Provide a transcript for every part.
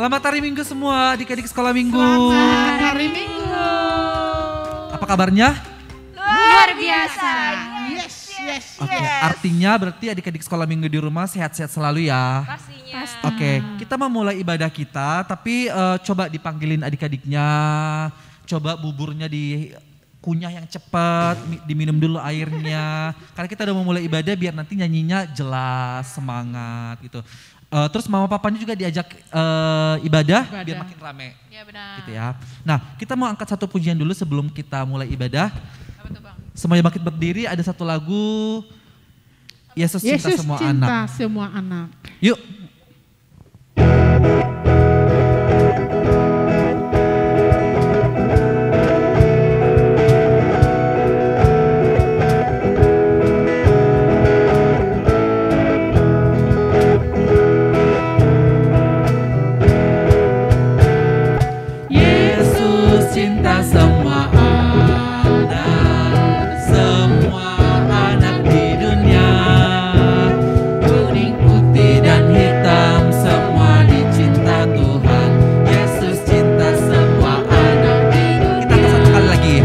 Selamat hari Minggu semua, adik-adik sekolah Minggu. Selamat hari Minggu. Apa kabarnya? Luar biasa. Oke, artinya berarti adik-adik sekolah Minggu di rumah sehat-sehat selalu ya. Pastinya. Oke, kita mau mulai ibadah kita, tapi coba dipanggilin adik-adiknya, coba buburnya dikunyah yang cepat, diminum dulu airnya. Karena kita udah mau mulai ibadah biar nanti nyanyinya jelas, semangat gitu. Terus mama papanya juga diajak ibadah biar makin rame. Ya benar. Gitu ya. Nah, kita mau angkat satu pujian dulu sebelum kita mulai ibadah. Apa tuh Bang? Semuanya bangkit berdiri, ada satu lagu Yesus cinta semua anak. Semua anak. Yuk. Yesus cinta semua anak di dunia, kuning, putih dan hitam semua dicinta Tuhan. Yesus cinta semua anak di dunia. Kita angkat satu kali lagi.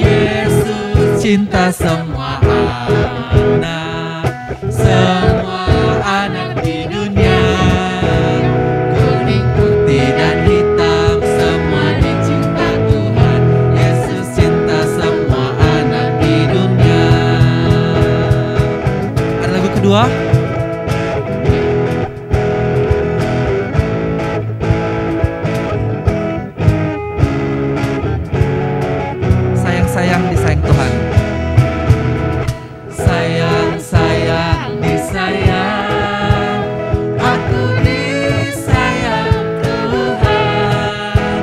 Yesus cinta semua anak di dunia, kuning, putih dan hitam semua dicinta Tuhan. Yesus cinta semua anak di dunia. Ada lagu kedua. Sayang-sayang disayang Tuhan. Sayang-sayang disayang, aku disayang Tuhan.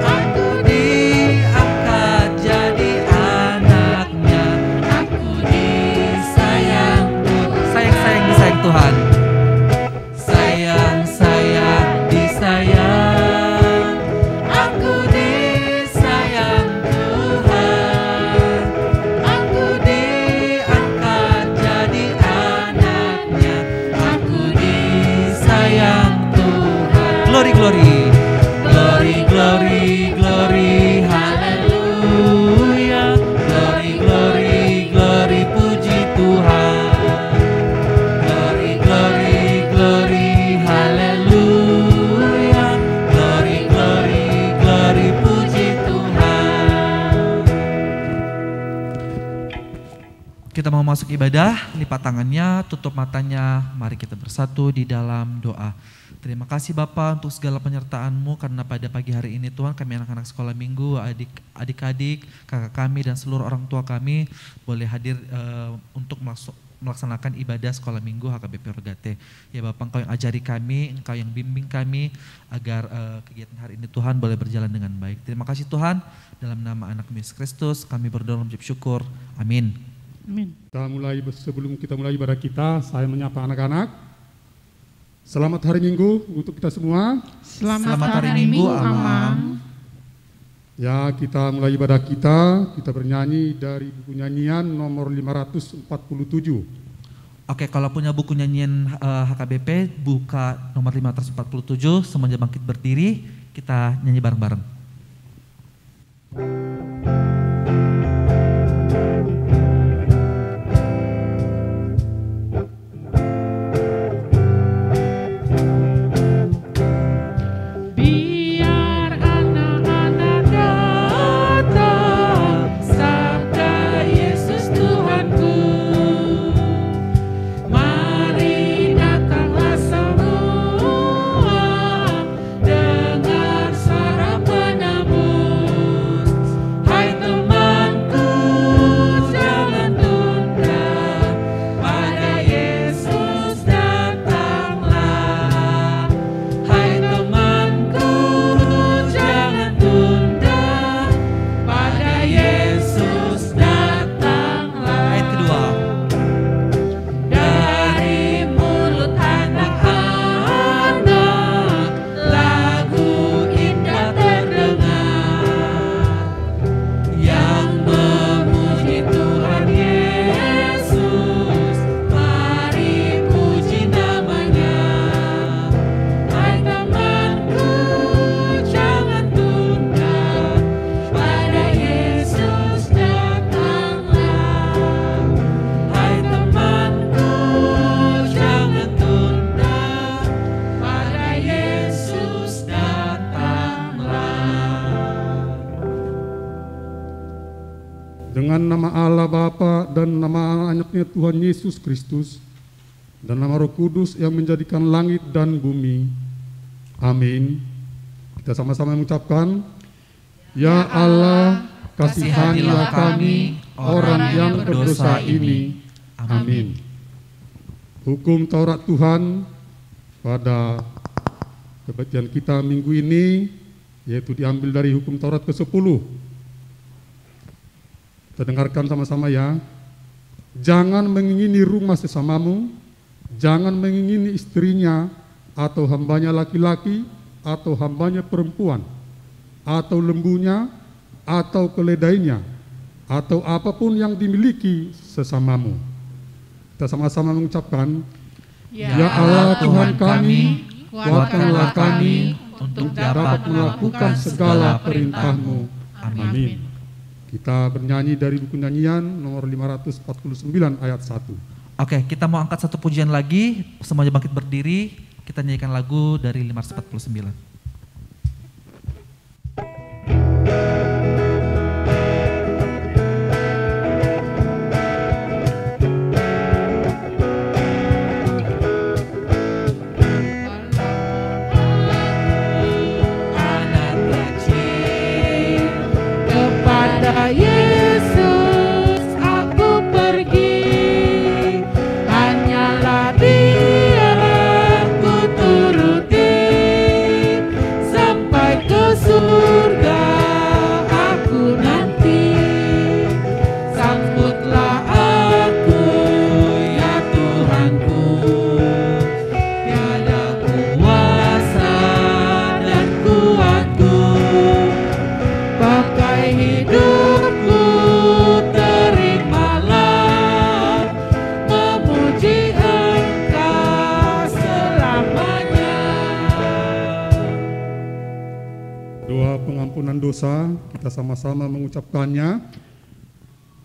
Aku diangkat jadi anaknya, aku disayang Tuhan. Sayang-sayang disayang Tuhan. Sayang-sayang disayang, aku disayang Tuhan. Aku diangkat jadi anaknya, aku disayang Tuhan. Glory, glory. Glory, glory, glory, haleluya. Glory, glory, glory, puji Tuhan. Glory, glory, glory, haleluya. Glory, glory, glory, puji Tuhan. Kita mau masuk ibadah, lipat tangannya, tutup matanya, mari kita bersatu di dalam doa. Terima kasih Bapa untuk segala penyertaan-Mu karena pada pagi hari ini Tuhan kami anak-anak sekolah minggu, adik-adik, kakak kami dan seluruh orang tua kami boleh hadir untuk melaksanakan ibadah sekolah minggu HKBP Rogate. Ya Bapak, Engkau yang ajari kami, Engkau yang bimbing kami agar kegiatan hari ini Tuhan boleh berjalan dengan baik. Terima kasih Tuhan, dalam nama anak Yesus Kristus kami berdoa mengucap syukur. Amin. Amin. Sebelum kita mulai ibadah kita, saya menyapa anak-anak. Selamat hari Minggu untuk kita semua. Selamat hari Minggu, Amang. Ya, kita mulai ibadah kita bernyanyi dari buku nyanyian nomor 547. Oke, kalau punya buku nyanyian HKBP, buka nomor 547, semuanya bangkit berdiri, kita nyanyi bareng-bareng. Biar anak-anak datang, sabda Yesus Tuhanku. Mari datanglah semua, dengar suara Dengan nama Allah Bapa dan nama anaknya Tuhan Yesus Kristus dan nama Roh Kudus yang menjadikan langit dan bumi. Amin. Kita sama-sama mengucapkan, Ya Allah, kasihanilah kami orang yang berdosa ini. Amin. Hukum Taurat Tuhan pada kebaktian kita minggu ini yaitu diambil dari hukum Taurat ke-10. Kita dengarkan sama-sama ya. Jangan mengingini rumah sesamamu, jangan mengingini istrinya atau hambanya laki-laki atau hambanya perempuan atau lembunya atau keledainya atau apapun yang dimiliki sesamamu. Kita sama-sama mengucapkan, Ya Allah Tuhan kami, kuatkanlah kami untuk dapat melakukan segala perintah-Mu. Amin. Kita bernyanyi dari buku nyanyian nomor 549 ayat 1. Oke, kita mau angkat satu pujian lagi, semuanya bangkit berdiri, kita nyanyikan lagu dari 549. Yesus aku pergi, hanyalah Dia ku turuti, sampai ke surga aku nanti. Sambutlah aku ya Tuhanku, tiada kuasa dan kuatku, pakai hidupku terimalah, memuji Engkau selamanya. Doa pengampunan dosa, kita sama-sama mengucapkannya.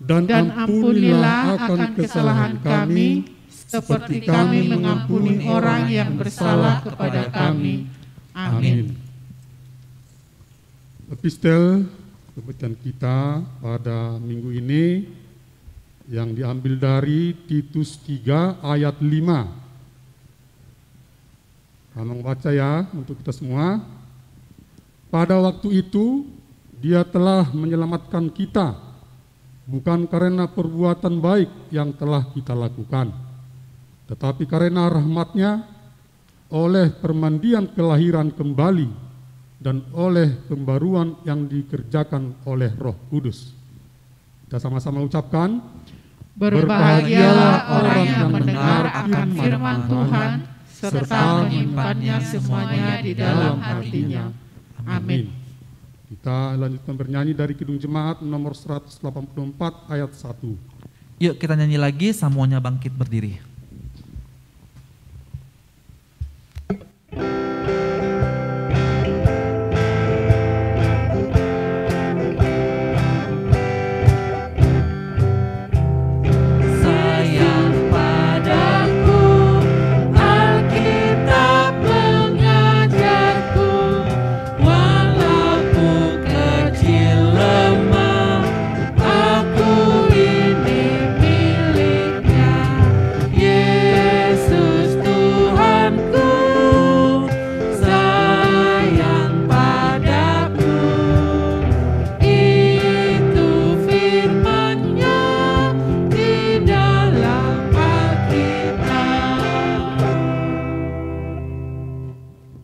Dan ampunilah akan kesalahan kami, seperti kami mengampuni orang yang bersalah kepada kami. Amin. Epistel kebaktian kita pada minggu ini yang diambil dari Titus 3 ayat 5. Kami membaca ya untuk kita semua. Pada waktu itu Dia telah menyelamatkan kita, bukan karena perbuatan baik yang telah kita lakukan, tetapi karena rahmat-Nya oleh permandian kelahiran kembali dan oleh pembaruan yang dikerjakan oleh Roh Kudus. Kita sama-sama ucapkan, Berbahagialah orang yang mendengar akan firman Tuhan serta menyimpannya semuanya di dalam hatinya. Amin. Kita lanjutkan bernyanyi dari Kidung Jemaat nomor 184 ayat 1. Yuk kita nyanyi lagi, semuanya bangkit berdiri.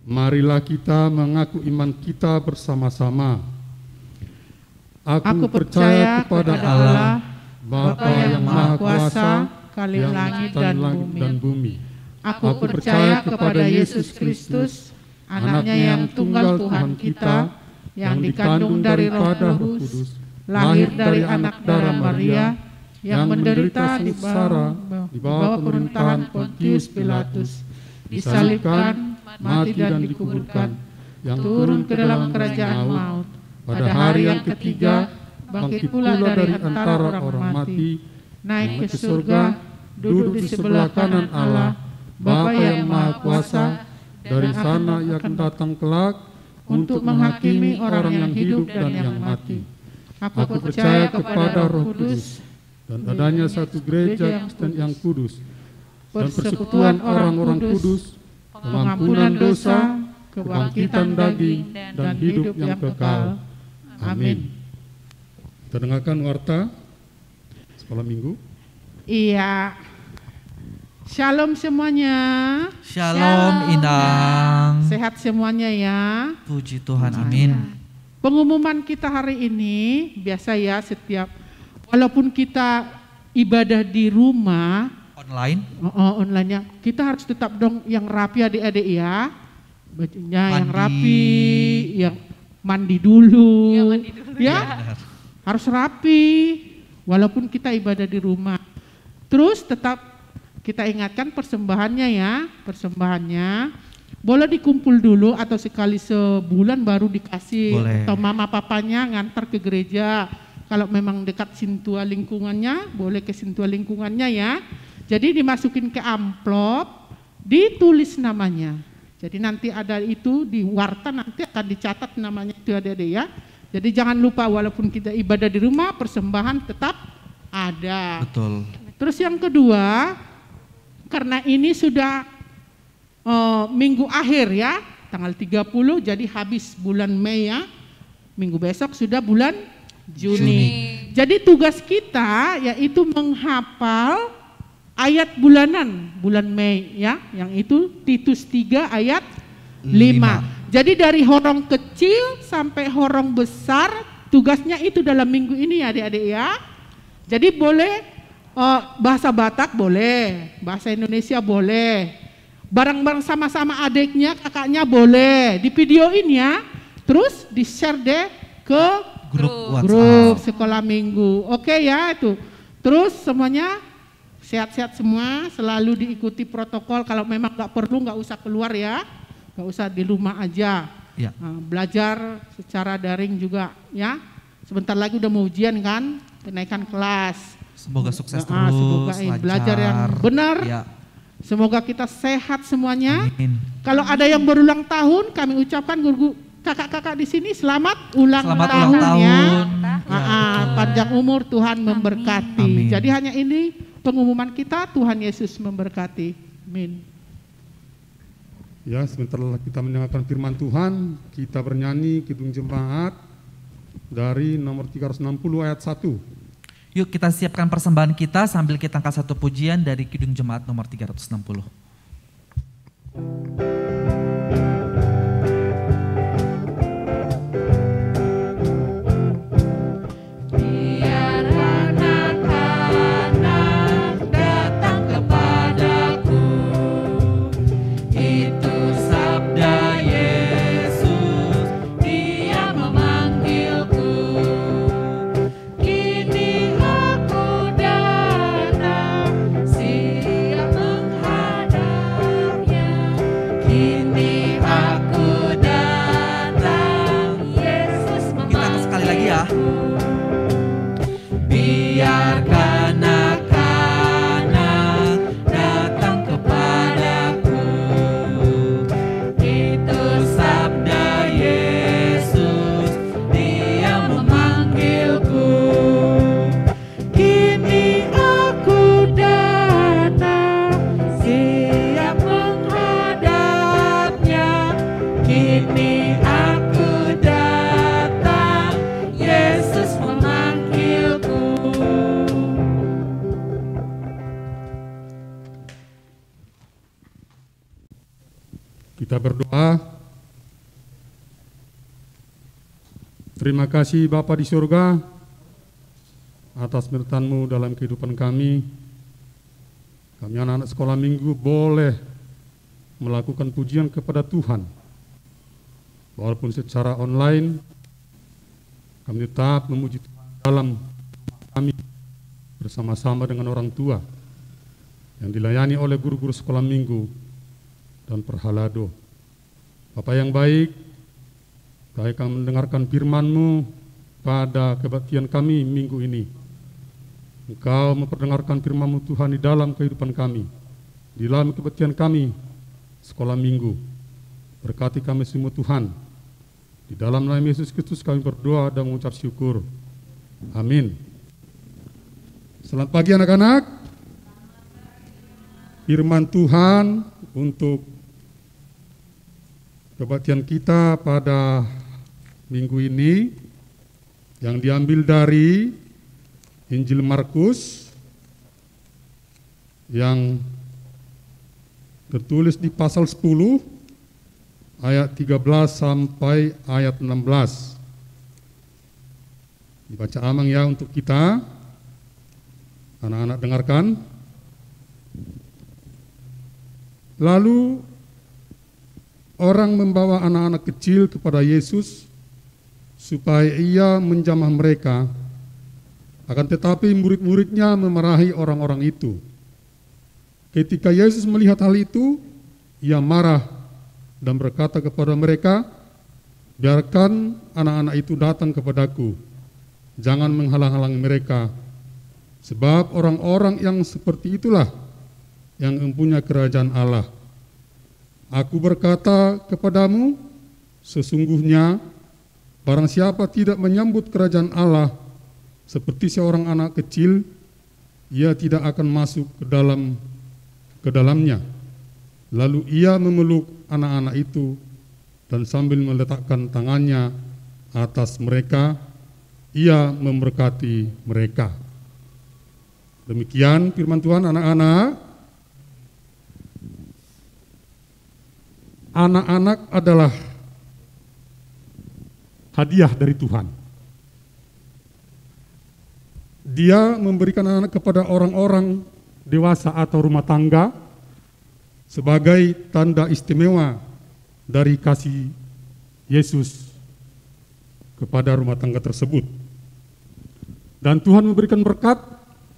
Marilah kita mengaku iman kita bersama-sama. Aku percaya kepada Allah, Bapa yang Maha Kuasa, Kali langit dan bumi. Aku percaya kepada Yesus Kristus, anaknya yang tunggal Tuhan kita, yang dikandung dari Roh Kudus, lahir dari anak darah Maria, yang menderita di bawah pemerintahan Pontius Pilatus, disalibkan, mati dan dikuburkan, yang turun ke dalam kerajaan maut. Pada hari yang ketiga, bangkit pula dari antara orang mati, naik ke surga, duduk di sebelah kanan Allah, Bapa yang Maha Kuasa. Dari sana ia akan datang kelak untuk menghakimi orang yang hidup dan yang mati. Aku percaya kepada Roh Kudus dan adanya satu gereja Kristen yang kudus dan persekutuan orang-orang kudus, pengampunan dosa, kebangkitan daging, dan hidup yang kekal. Amin. Kita dengarkan warta sekolah minggu. Iya. Shalom semuanya. Shalom Inang. Sehat semuanya ya. Puji Tuhan, amin. Pengumuman kita hari ini biasa ya, setiap walaupun kita ibadah di rumah online-nya, kita harus tetap dong yang rapi adik-adik ya. Bajunya yang rapi, yang mandi dulu. Ya. Harus rapi walaupun kita ibadah di rumah. Terus tetap kita ingatkan persembahannya ya. Persembahannya boleh dikumpul dulu atau sekali sebulan baru dikasih. Boleh. Atau mama papanya ngantar ke gereja. Kalau memang dekat Sintua lingkungannya, boleh ke Sintua lingkungannya ya. Jadi dimasukin ke amplop, ditulis namanya. Jadi nanti ada itu di warta, nanti akan dicatat namanya itu adik-adik ya. Jadi jangan lupa walaupun kita ibadah di rumah, persembahan tetap ada. Betul. Terus yang kedua, karena ini sudah minggu akhir ya, tanggal 30, jadi habis bulan Mei ya. Minggu besok sudah bulan Juni. Jadi tugas kita yaitu menghafal ayat bulanan bulan Mei ya, yang itu Titus 3 ayat 5. Jadi dari horong kecil sampai horong besar tugasnya itu dalam minggu ini adik-adik ya. Jadi boleh bahasa Batak boleh, bahasa Indonesia boleh, bareng-bareng sama-sama adiknya kakaknya boleh, di videoin ya, terus di share deh ke grup sekolah minggu. Oke ya itu. Terus semuanya sehat-sehat semua, selalu diikuti protokol. Kalau memang nggak perlu nggak usah keluar ya, nggak usah di rumah aja. Ya. Belajar secara daring juga ya. Sebentar lagi udah mau ujian kan, kenaikan kelas. Semoga sukses terus. Semoga belajar yang benar. Ya. Semoga kita sehat semuanya. Amin. Kalau ada yang berulang tahun, kami ucapkan guru kakak-kakak di sini selamat ulang tahun ya. Panjang umur, Tuhan memberkati. Amin. Jadi hanya ini pengumuman kita, Tuhan Yesus memberkati. Amin. Ya, sebentar kita mendengarkan firman Tuhan, kita bernyanyi Kidung Jemaat dari nomor 360 ayat 1. Yuk kita siapkan persembahan kita sambil kita angkat satu pujian dari Kidung Jemaat nomor 360. Kita berdoa. Terima kasih Bapa di surga atas berkat-Mu dalam kehidupan kami. Kami anak-anak sekolah minggu boleh melakukan pujian kepada Tuhan. Walaupun secara online, kami tetap memuji Tuhan dalam kami bersama-sama dengan orang tua yang dilayani oleh guru-guru sekolah minggu dan perhalado. Bapa yang baik, kami mendengarkan firman-Mu pada kebaktian kami minggu ini. Engkau memperdengarkan firman-Mu Tuhan di dalam kehidupan kami, di dalam kebaktian kami sekolah minggu. Berkati kami semua Tuhan. Di dalam nama Yesus Kristus kami berdoa dan mengucap syukur. Amin. Selamat pagi anak-anak. Firman Tuhan untuk kebaktian kita pada minggu ini yang diambil dari Injil Markus yang tertulis di pasal 10 ayat 13 sampai ayat 16. Dibaca amang ya untuk kita. Anak-anak dengarkan. Lalu orang membawa anak-anak kecil kepada Yesus supaya ia menjamah mereka. Akan tetapi murid-muridnya memarahi orang-orang itu. Ketika Yesus melihat hal itu, ia marah dan berkata kepada mereka, "Biarkan anak-anak itu datang kepadaku. Jangan menghalang-halangi mereka, sebab orang-orang yang seperti itulah yang mempunyai kerajaan Allah. Aku berkata kepadamu, sesungguhnya barang siapa tidak menyambut kerajaan Allah seperti seorang anak kecil, ia tidak akan masuk ke dalamnya." Lalu ia memeluk anak-anak itu dan sambil meletakkan tangannya atas mereka, ia memberkati mereka. Demikian firman Tuhan anak-anak. Anak-anak adalah hadiah dari Tuhan. Dia memberikan anak kepada orang-orang dewasa atau rumah tangga sebagai tanda istimewa dari kasih Yesus kepada rumah tangga tersebut. Dan Tuhan memberikan berkat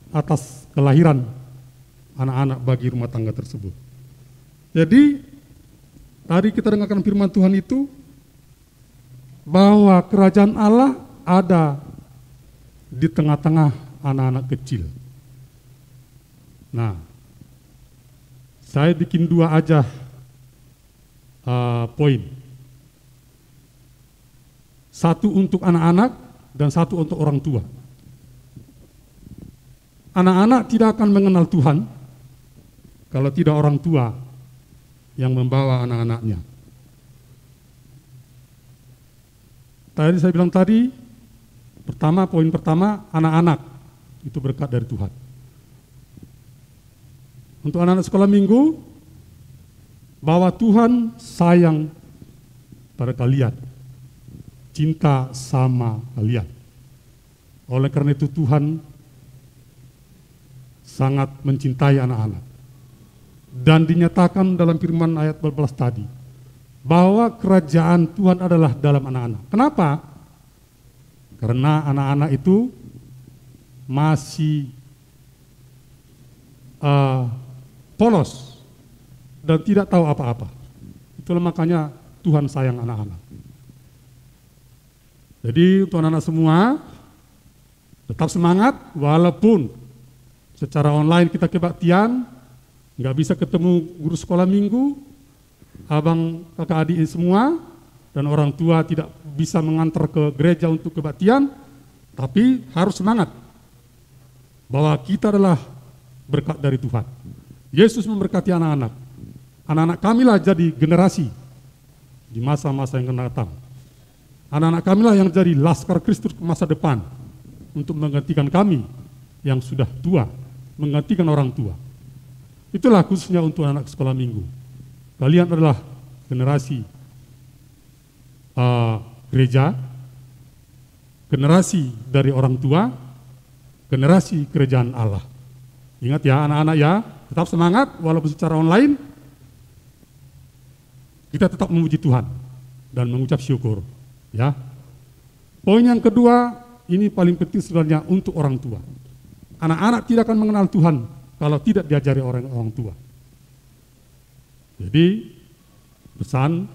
atas kelahiran anak-anak bagi rumah tangga tersebut. Jadi, tadi kita dengarkan firman Tuhan itu, bahwa kerajaan Allah ada di tengah-tengah anak-anak kecil. Nah, saya bikin dua aja poin. Satu untuk anak-anak dan satu untuk orang tua. Anak-anak tidak akan mengenal Tuhan kalau tidak orang tua yang membawa anak-anaknya. Tadi saya bilang tadi, poin pertama, anak-anak itu berkat dari Tuhan. Untuk anak-anak sekolah minggu, bahwa Tuhan sayang pada kalian, cinta sama kalian. Oleh karena itu Tuhan sangat mencintai anak-anak. Dan dinyatakan dalam firman ayat 12 tadi, bahwa kerajaan Tuhan adalah dalam anak-anak. Kenapa? Karena anak-anak itu masih polos dan tidak tahu apa-apa. Itulah makanya Tuhan sayang anak-anak. Jadi untuk anak-anak semua, tetap semangat walaupun secara online kita kebaktian, nggak bisa ketemu guru sekolah minggu, abang kakak adik semua, dan orang tua tidak bisa mengantar ke gereja untuk kebaktian, tapi harus semangat bahwa kita adalah berkat dari Tuhan. Yesus memberkati anak-anak. Anak-anak kamilah jadi generasi di masa-masa yang akan datang. Anak-anak kamilah yang jadi laskar Kristus ke masa depan untuk menggantikan kami yang sudah tua, menggantikan orang tua. Itulah khususnya untuk anak sekolah minggu. Kalian adalah generasi gereja, generasi dari orang tua, generasi kerajaan Allah. Ingat ya anak-anak ya, tetap semangat walaupun secara online, kita tetap memuji Tuhan dan mengucap syukur. Ya. Poin yang kedua, ini paling penting sebenarnya untuk orang tua. Anak-anak tidak akan mengenal Tuhan kalau tidak diajari orang tua. Jadi pesan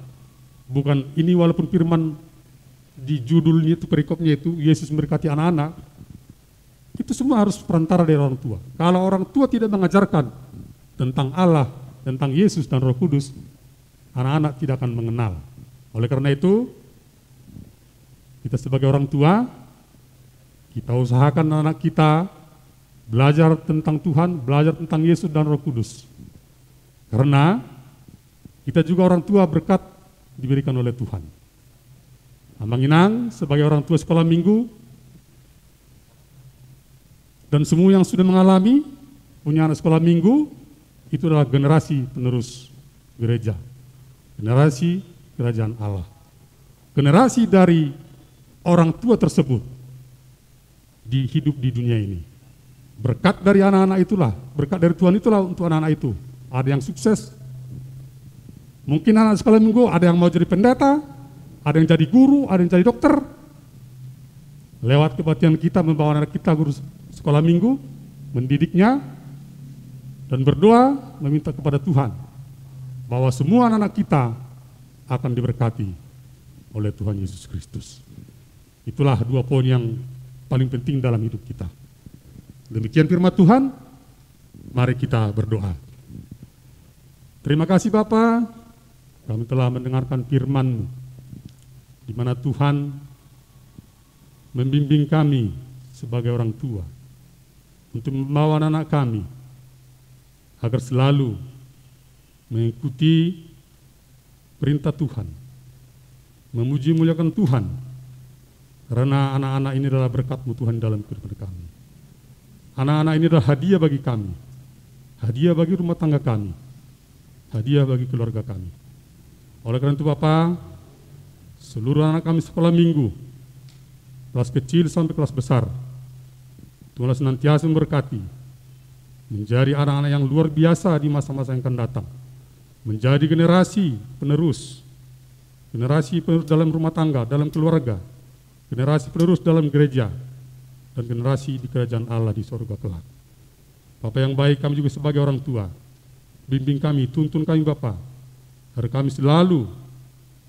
bukan ini, walaupun firman di judulnya itu, perikopnya itu Yesus memberkati anak-anak, itu semua harus perantara dari orang tua. Kalau orang tua tidak mengajarkan tentang Allah, tentang Yesus dan Roh Kudus, anak-anak tidak akan mengenal. Oleh karena itu, kita sebagai orang tua, Kita usahakan anak kita belajar tentang Tuhan, belajar tentang Yesus dan Roh Kudus. Karena kita juga orang tua berkat diberikan oleh Tuhan. Abang Inang sebagai orang tua sekolah minggu dan semua yang sudah mengalami punya anak sekolah minggu, itu adalah generasi penerus gereja, generasi kerajaan Allah. Generasi dari orang tua tersebut di hidup di dunia ini. Berkat dari anak-anak itulah, berkat dari Tuhan itulah untuk anak-anak itu. Ada yang sukses, mungkin anak sekolah minggu ada yang mau jadi pendeta, ada yang jadi guru, ada yang jadi dokter. Lewat kebaktian kita membawa anak kita guru sekolah minggu, mendidiknya, dan berdoa meminta kepada Tuhan bahwa semua anak-anak kita akan diberkati oleh Tuhan Yesus Kristus. Itulah 2 poin yang paling penting dalam hidup kita. Demikian firman Tuhan, mari kita berdoa. Terima kasih Bapa, kami telah mendengarkan firman-Mu, di mana Tuhan membimbing kami sebagai orang tua untuk membawa anak-anak kami agar selalu mengikuti perintah Tuhan, memuji muliakan Tuhan, karena anak-anak ini adalah berkat-Mu Tuhan dalam kehidupan kami. Anak-anak ini adalah hadiah bagi kami, hadiah bagi rumah tangga kami, hadiah bagi keluarga kami. Oleh karena itu Bapa, seluruh anak kami sekolah minggu, kelas kecil sampai kelas besar, Tuhan senantiasa memberkati, menjadi anak-anak yang luar biasa di masa-masa yang akan datang, menjadi generasi penerus dalam rumah tangga, dalam keluarga, generasi penerus dalam gereja, dan generasi di kerajaan Allah di surga kelak. Bapa yang baik, kami juga sebagai orang tua, bimbing kami, tuntun kami Bapa, agar kami selalu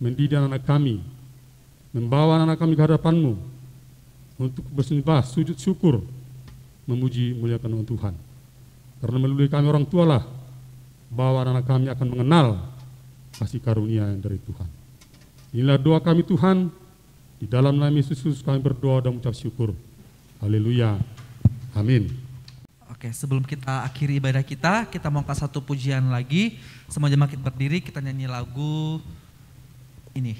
mendidik anak kami, membawa anak kami ke hadapan-Mu untuk bersembah, sujud syukur, memuji muliakan nama Tuhan. Karena melalui kami orang tua lah bahwa anak kami akan mengenal kasih karunia yang dari Tuhan. Inilah doa kami Tuhan, di dalam nama Yesus Kristus kami berdoa dan mengucap syukur. Haleluya. Amin. Oke, sebelum kita akhiri ibadah kita mau kasih satu pujian lagi. Semua jemaat kita berdiri, kita nyanyi lagu ini.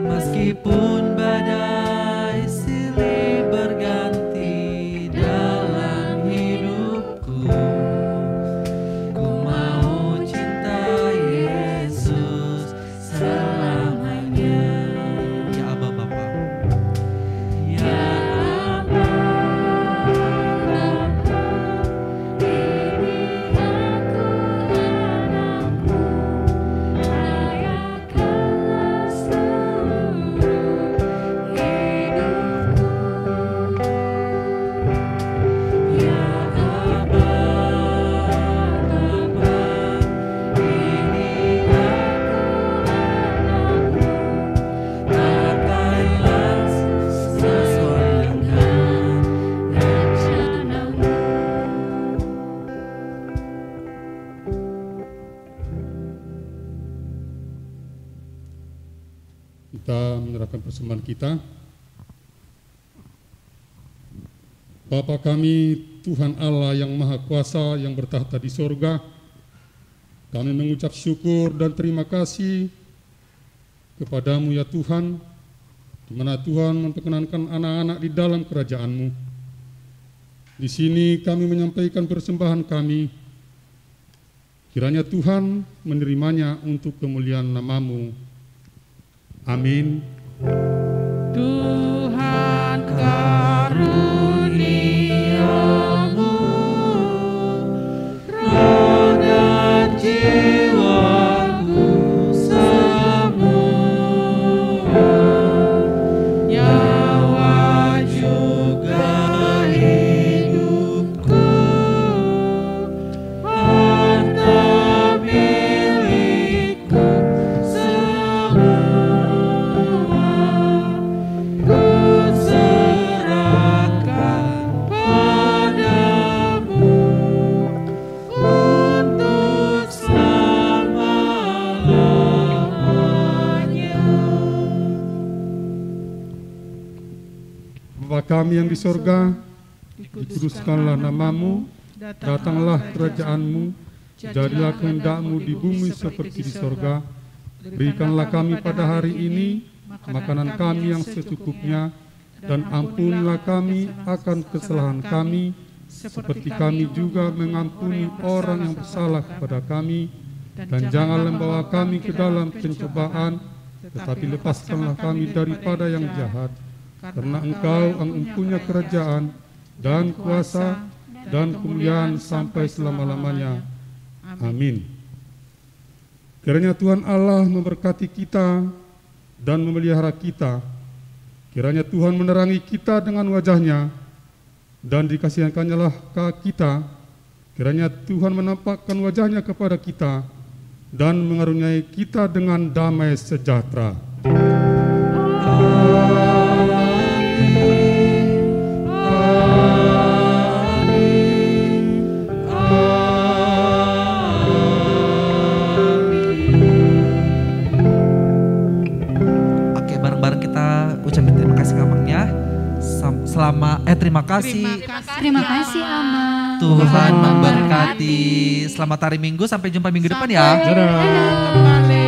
Meskipun badai silih berganti dalam hidupku, ku mau cinta Yesus selamanya. Ya Aba Bapa, Ya Aba, ini aku anakmu, layakanlah seluruh hidupku. Ya Aba, ini aku anakmu, pakailah sesuai dengan rencanamu. Kita menyerahkan persembahan kita. Bapa kami, Tuhan Allah yang Maha Kuasa yang bertahta di sorga, kami mengucap syukur dan terima kasih kepadamu ya Tuhan, di mana Tuhan memperkenankan anak-anak di dalam kerajaan-Mu. Di sini kami menyampaikan persembahan kami, kiranya Tuhan menerimanya untuk kemuliaan nama-Mu. Amin. Tuhan karuniamu, roh dan jiwaku kami yang di sorga, dikuduskanlah namamu, datanglah kerajaanmu, jadilah kehendak-Mu di bumi seperti di sorga. Berikanlah kami pada hari ini makanan kami yang secukupnya, dan ampunilah kami akan kesalahan kami, seperti kami juga mengampuni orang yang bersalah kepada kami. Dan jangan membawa kami ke dalam pencobaan, tetapi lepaskanlah kami daripada yang jahat. Karena Engkau yang mempunyai kerajaan dan kuasa dan kemuliaan sampai selama-lamanya. Amin. Kiranya Tuhan Allah memberkati kita dan memelihara kita. Kiranya Tuhan menerangi kita dengan wajah-Nya dan dikasihankannya kita. Kiranya Tuhan menampakkan wajah-Nya kepada kita dan mengaruniai kita dengan damai sejahtera. Terima kasih. Terima kasih, Ama. Tuhan memberkati. Selamat hari Minggu, sampai jumpa minggu depan ya. Dadah. Kembali.